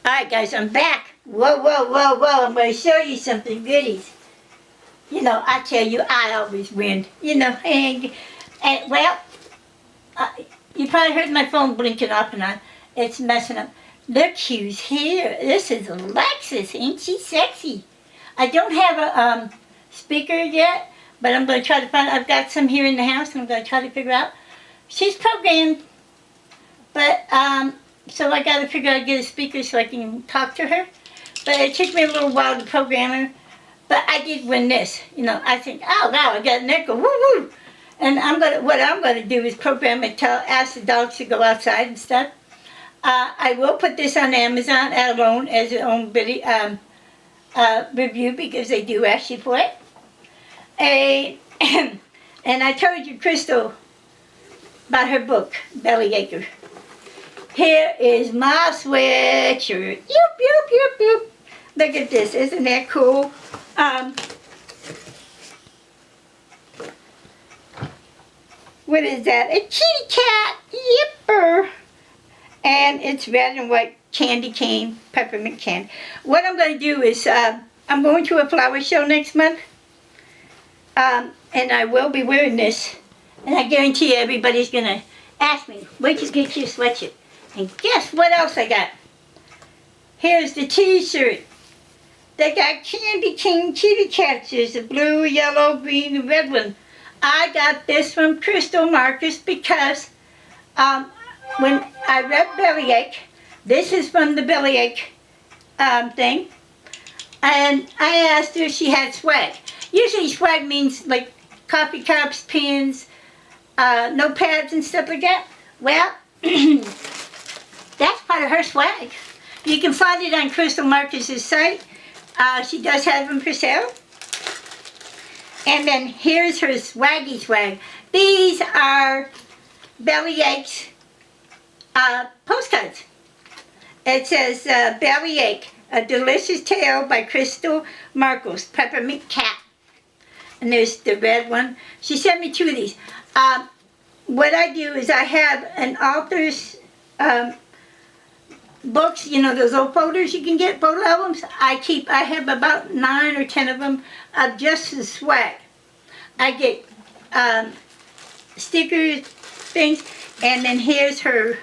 Alright guys, I'm back. Whoa, whoa, whoa, whoa. I'm going to show you something goodies. You know, I tell you, I always win. You know, and well, you probably heard my phone blinking off and on. It's messing up. Look who's here. This is Alexis. Ain't she sexy? I don't have a speaker yet, but I'm going to try to find, I've got some here in the house, and I'm going to try to figure out. She's programmed, but so I got to figure out how to get a speaker so I can talk to her. But it took me a little while to program her. But I did win this. You know, I think, oh wow, I got an echo, woo woo. And what I'm gonna do is program it, ask the dogs to go outside and stuff. I will put this on Amazon alone as an own video review because they do ask you for it. And I told you, Crystal, about her book, Bellyache. Here is my sweatshirt. Yoop, yoop, yoop, yoop. Look at this. Isn't that cool? What is that? A kitty cat. Yipper. And it's red and white candy cane, peppermint candy. What I'm going to do is, I'm going to a flower show next month. And I will be wearing this. And I guarantee you everybody's going to ask me, where'd you get your sweatshirt? And guess what else I got? Here's the t-shirt. They got candy cane kitty cats. There's a blue, yellow, green, and red one. I got this from Crystal Marcus because when I read Bellyache, this is from the Bellyache thing, and I asked her if she had swag. Usually swag means like coffee cups, pins, notepads and stuff like that. Well, that's part of her swag. You can find it on Crystal Marcus's site. She does have them for sale. And then here's her swaggy swag. These are Bellyache's postcards. It says Bellyache, A Delicious Tale by Crystal Marcus, Peppermint Cat. And there's the red one. She sent me 2 of these. What I do is I have an author's books, you know, those old folders you can get, photo albums. I have about 9 or 10 of them of just the swag. I get stickers, things, and then here's her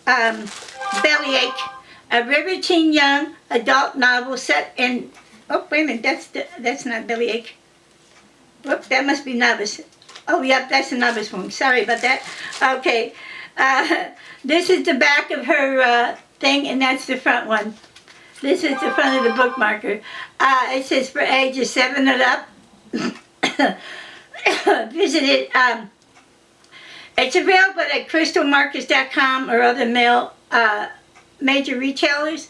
Bellyache, a riveting young adult novel set in, oh wait a minute, that's not Bellyache. Whoop, that must be Novice. Oh yep, that's a Novice one. Sorry about that. Okay, this is the back of her thing, and that's the front one. This is the front of the bookmarker. It says for ages 7 and up. Visit it. It's available at crystalmarcus.com or other major retailers.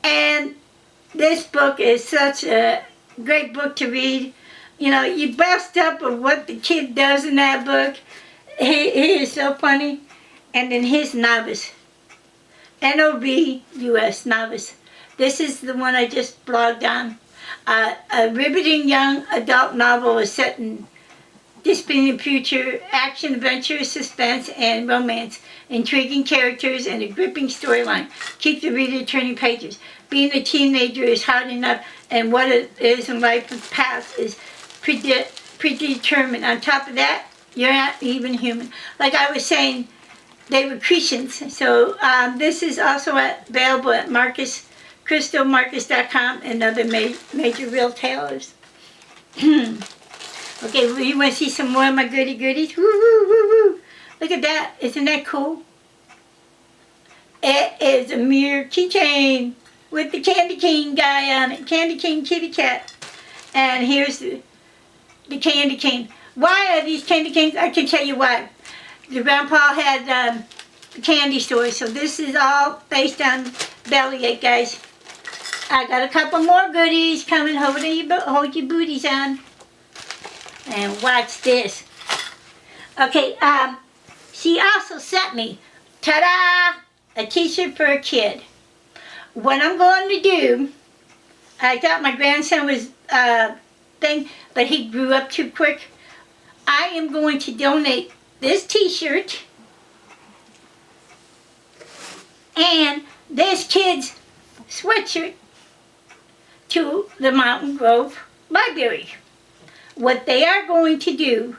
And this book is such a great book to read. You know, you bust up of what the kid does in that book. He is so funny. And then his Novice. N-O-V-U-S, Novice. This is the one I just blogged on. A riveting young adult novel is set in dystopian future, action, adventure, suspense, and romance. Intriguing characters and a gripping storyline. Keep the reader turning pages. Being a teenager is hard enough, and what it is in life and path is predetermined. On top of that, you're not even human. Like I was saying, they were Cretans. So this is also available at crystalmarcus.com and other major retailers. Okay, you want to see some more of my goodies? Woo, woo, woo, woo. Look at that. Isn't that cool? It is a mirror keychain with the candy cane guy on it. Candy cane kitty cat. And here's the candy cane. Why are these candy canes? I can tell you why. The grandpa had candy store, so this is all based on Bellyache, guys. I got a couple more goodies coming. Hold your booties on. And watch this. Okay, she also sent me, ta-da, a t-shirt for a kid. What I'm going to do, I thought my grandson was thing, but he grew up too quick. I am going to donate this t-shirt and this kid's sweatshirt to the Mountain Grove Library. What they are going to do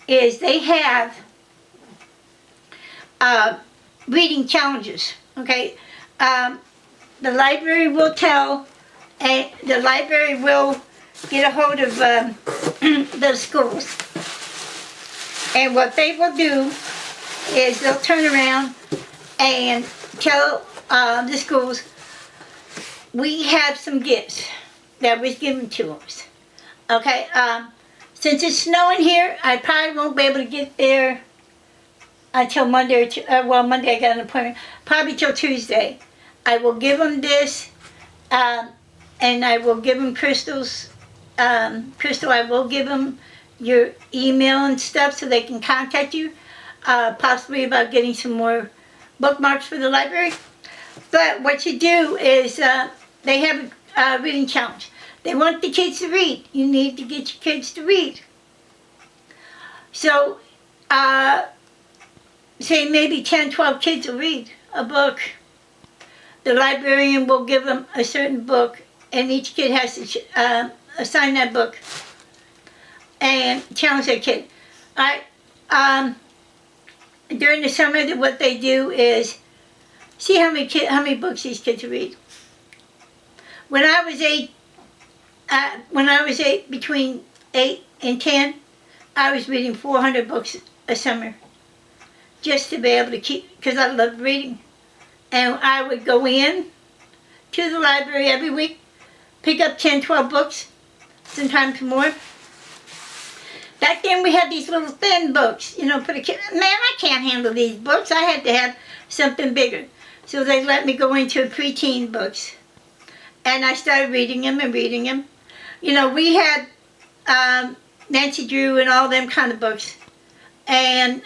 is they have reading challenges, okay? The library will tell, and the library will get a hold of the schools. And what they will do is they'll turn around and tell the schools, we have some gifts that was given to us. Okay, since it's snowing here, I probably won't be able to get there until Monday, Monday I got an appointment, probably till Tuesday. I will give them this, and I will give them Crystal's, Crystal, I will give them your email and stuff so they can contact you, possibly about getting some more bookmarks for the library. But what you do is they have a reading challenge. They want the kids to read. You need to get your kids to read. So, say maybe 10, 12 kids will read a book. The librarian will give them a certain book, and each kid has to assign that book and challenge that kid. During the summer, what they do is see how many books these kids read. When I was between 8 and 10, I was reading 400 books a summer, just to be able to keep, because I loved reading. And I would go in to the library every week, pick up 10, 12 books, sometimes more. Back then we had these little thin books, for the kids. Man, I can't handle these books. I had to have something bigger. So they let me go into preteen books. And I started reading them and reading them. We had Nancy Drew and all them kind of books. And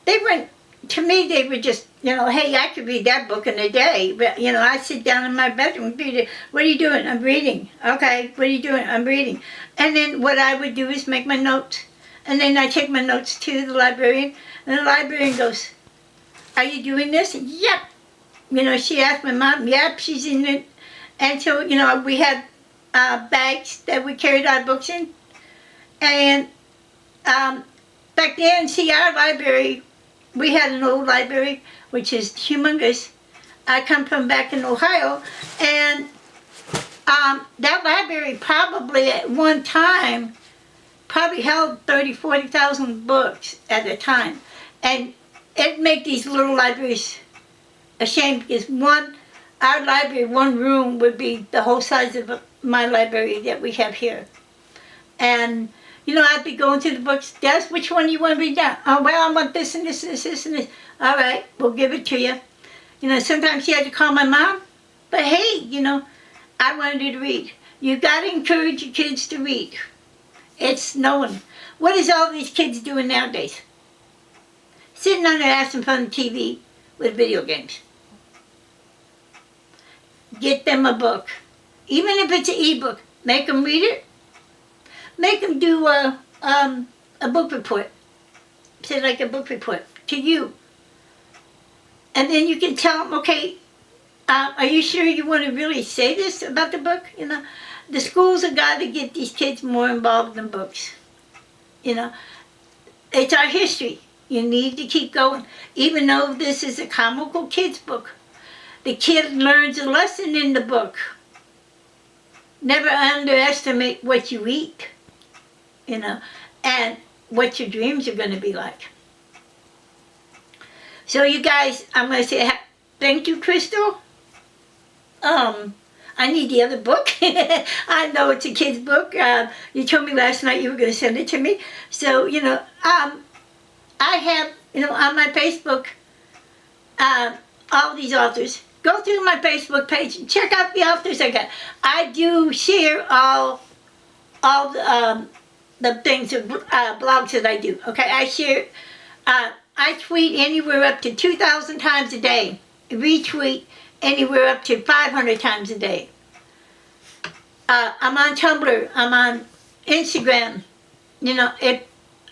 they weren't, to me, they were just, hey, I could read that book in a day. But, I sit down in my bedroom and read it. What are you doing? I'm reading. Okay, what are you doing? I'm reading. And then what I would do is make my notes. And then I take my notes to the librarian. And the librarian goes, are you doing this? Yep. She asked my mom. Yep, she's in it. And so, we had bags that we carried our books in. And back then, our library, we had an old library, which is humongous. I come from back in Ohio, and that library probably at one time held 30,000, 40,000 books at a time. And it'd make these little libraries ashamed, because our library, one room would be the whole size of my library that we have here. And I'd be going through the books. Des, which one do you want to read now? Oh, well, I want this and this and this and this. All right, we'll give it to you. Sometimes you had to call my mom. But hey, I wanted you to read. You got to encourage your kids to read. It's snowing. What is all these kids doing nowadays? Sitting on their ass in front of the TV with video games. Get them a book. Even if it's an e-book, make them read it. Make them do a book report. Say like a book report to you. And then you can tell them, okay, are you sure you want to really say this about the book? The schools have got to get these kids more involved in books. It's our history. You need to keep going. Even though this is a comical kids book, the kid learns a lesson in the book. Never underestimate what you eat, and what your dreams are going to be like. So you guys, I'm going to say thank you, Crystal. I need the other book. I know it's a kid's book. You told me last night you were going to send it to me. So, I have, on my Facebook, all these authors. Go through my Facebook page and check out the authors I got. I do share all the things, blogs that I do. Okay, I share, I tweet anywhere up to 2,000 times a day. Retweet anywhere up to 500 times a day. I'm on Tumblr. I'm on Instagram. If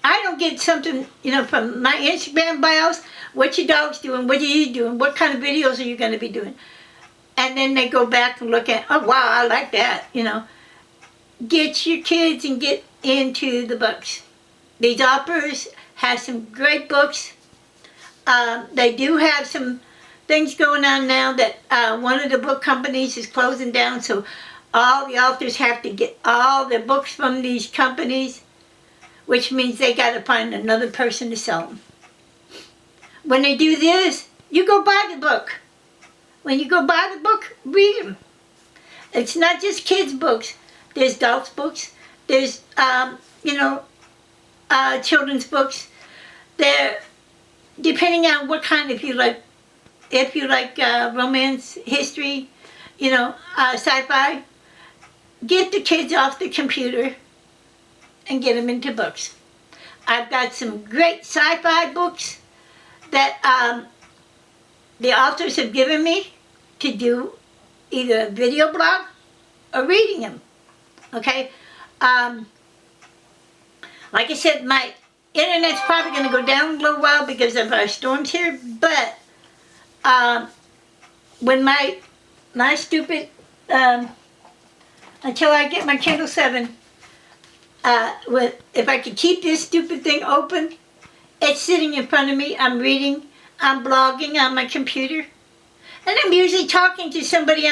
I don't get something, from my Instagram bios, what your dog's doing, what are you doing, what kind of videos are you going to be doing? and then they go back and look at, oh wow, I like that, Get your kids and get into the books. These authors have some great books. They do have some things going on now that one of the book companies is closing down, so all the authors have to get all their books from these companies, which means they got to find another person to sell them. When they do this, you go buy the book. When you go buy the book, read them. It's not just kids' books. There's adults' books. There's, children's books. They're, depending on what kind, if you like romance, history, sci-fi, get the kids off the computer and get them into books. I've got some great sci-fi books that the authors have given me to do either a video blog or reading them. Okay? Like I said, my internet's probably going to go down a little while because of our storms here, but when my stupid, until I get my Kindle 7, if I could keep this stupid thing open, it's sitting in front of me, I'm reading, I'm blogging on my computer, and I'm usually talking to somebody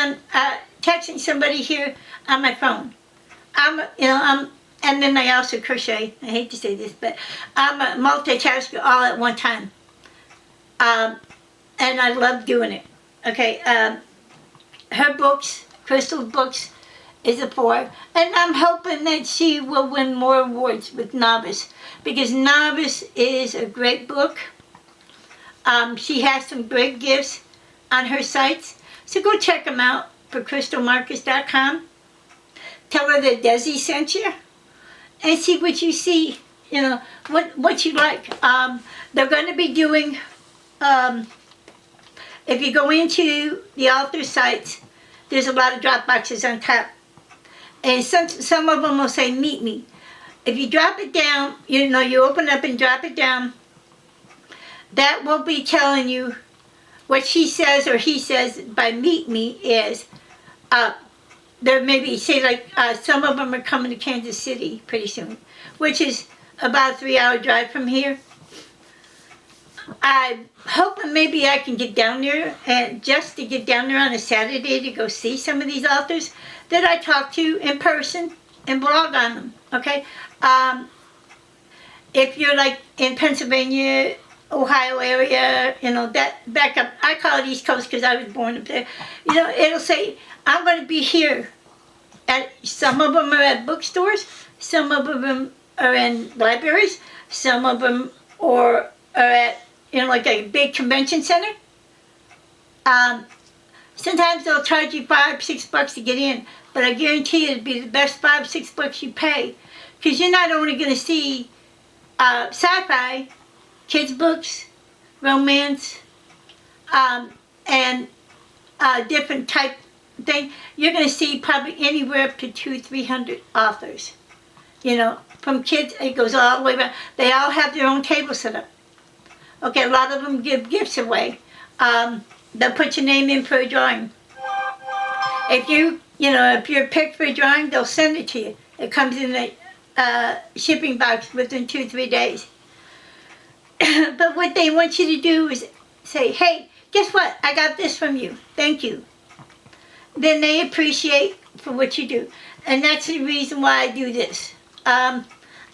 texting somebody here on my phone. And then I also crochet. I hate to say this, but I'm a multitasker all at one time. And I love doing it. Okay, her books, Crystal's books, is a 4. And I'm hoping that she will win more awards with Novice, because Novice is a great book. She has some great gifts on her sites. So go check them out for crystalmarcus.com. Tell her that Desi sent you. And see what you see, what you like. They're going to be doing, if you go into the author sites, there's a lot of drop boxes on top. And some of them will say, meet me. If you drop it down, you open up and drop it down, that will be telling you what she says or he says by meet me is, there may be, say some of them are coming to Kansas City pretty soon, which is about a 3-hour drive from here. I'm hoping maybe I can get down there, and just to get down there on a Saturday to go see some of these authors that I talk to in person and blog on them, okay? If you're in Pennsylvania, Ohio area, that back up, I call it East Coast because I was born up there, it'll say, I'm going to be here. Some of them are at bookstores, some of them are in libraries, some of them are at, a big convention center. Sometimes they'll charge you $5-6 to get in, but I guarantee you it'll be the best $5-6 you pay, because you're not only going to see sci-fi, kids' books, romance, and different type thing. You're going to see probably anywhere up to 200-300 authors. From kids, it goes all the way around. They all have their own table set up. Okay, a lot of them give gifts away. They'll put your name in for a drawing. If you're picked for a drawing, they'll send it to you. It comes in a shipping box within 2-3 days. But what they want you to do is say, hey, guess what? I got this from you. Thank you. Then they appreciate for what you do. And that's the reason why I do this. I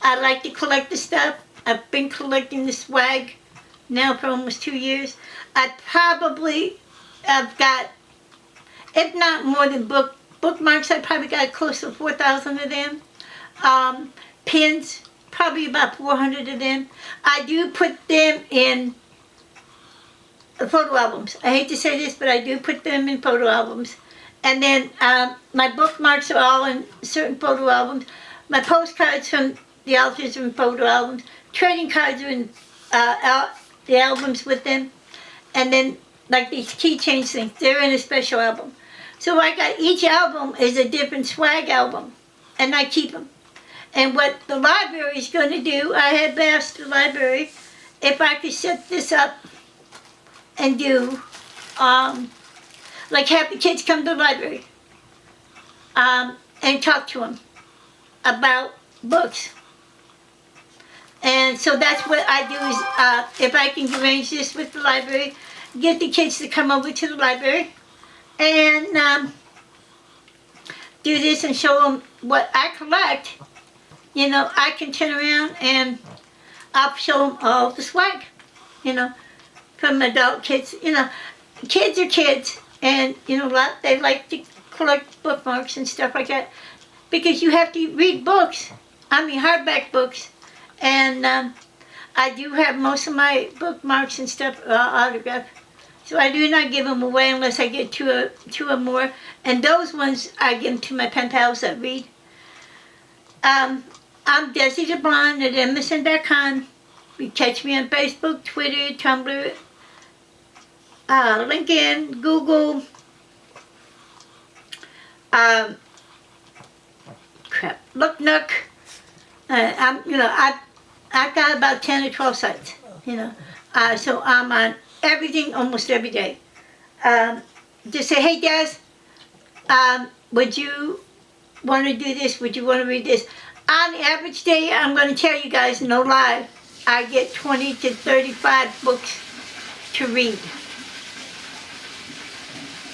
like to collect the stuff. I've been collecting the swag now for almost 2 years. I've got, if not more than bookmarks, I probably got close to 4,000 of them. Pins, probably about 400 of them. I do put them in photo albums. I hate to say this, but I do put them in photo albums. And then my bookmarks are all in certain photo albums. My postcards from the authors are in photo albums. Trading cards are in the albums with them. And then these keychain things, they're in a special album. So I got each album is a different swag album. And I keep them. And what the library is going to do, I have asked the library if I could set this up and do, like have the kids come to the library and talk to them about books. And so that's what I do is, if I can arrange this with the library, get the kids to come over to the library and do this and show them what I collect. You know, I can turn around and I'll show them all the swag, you know, from adult kids. You know, kids are kids, and, you know, they like to collect bookmarks and stuff like that, because you have to read books, I mean hardback books. And I do have most of my bookmarks and stuff autographed. So I do not give them away unless I get two or more. And those ones I give them to my pen pals that read. I'm Desi the Blonde at MSN.com. You catch me on Facebook, Twitter, Tumblr, LinkedIn, Google. Look Nook. I've got about 10 or 12 sites, you know. So I'm on everything almost every day. Just say, hey, Des, would you want to do this? Would you want to read this? On the average day, I'm going to tell you guys, no lie, I get 20 to 35 books to read.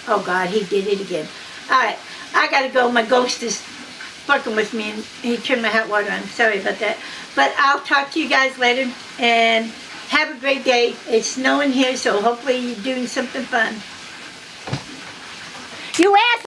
Oh, God, he did it again. All right, I got to go. My ghost is fucking with me, and he turned my hot water on. Sorry about that. But I'll talk to you guys later, and have a great day. It's snowing here, so hopefully you're doing something fun. You asked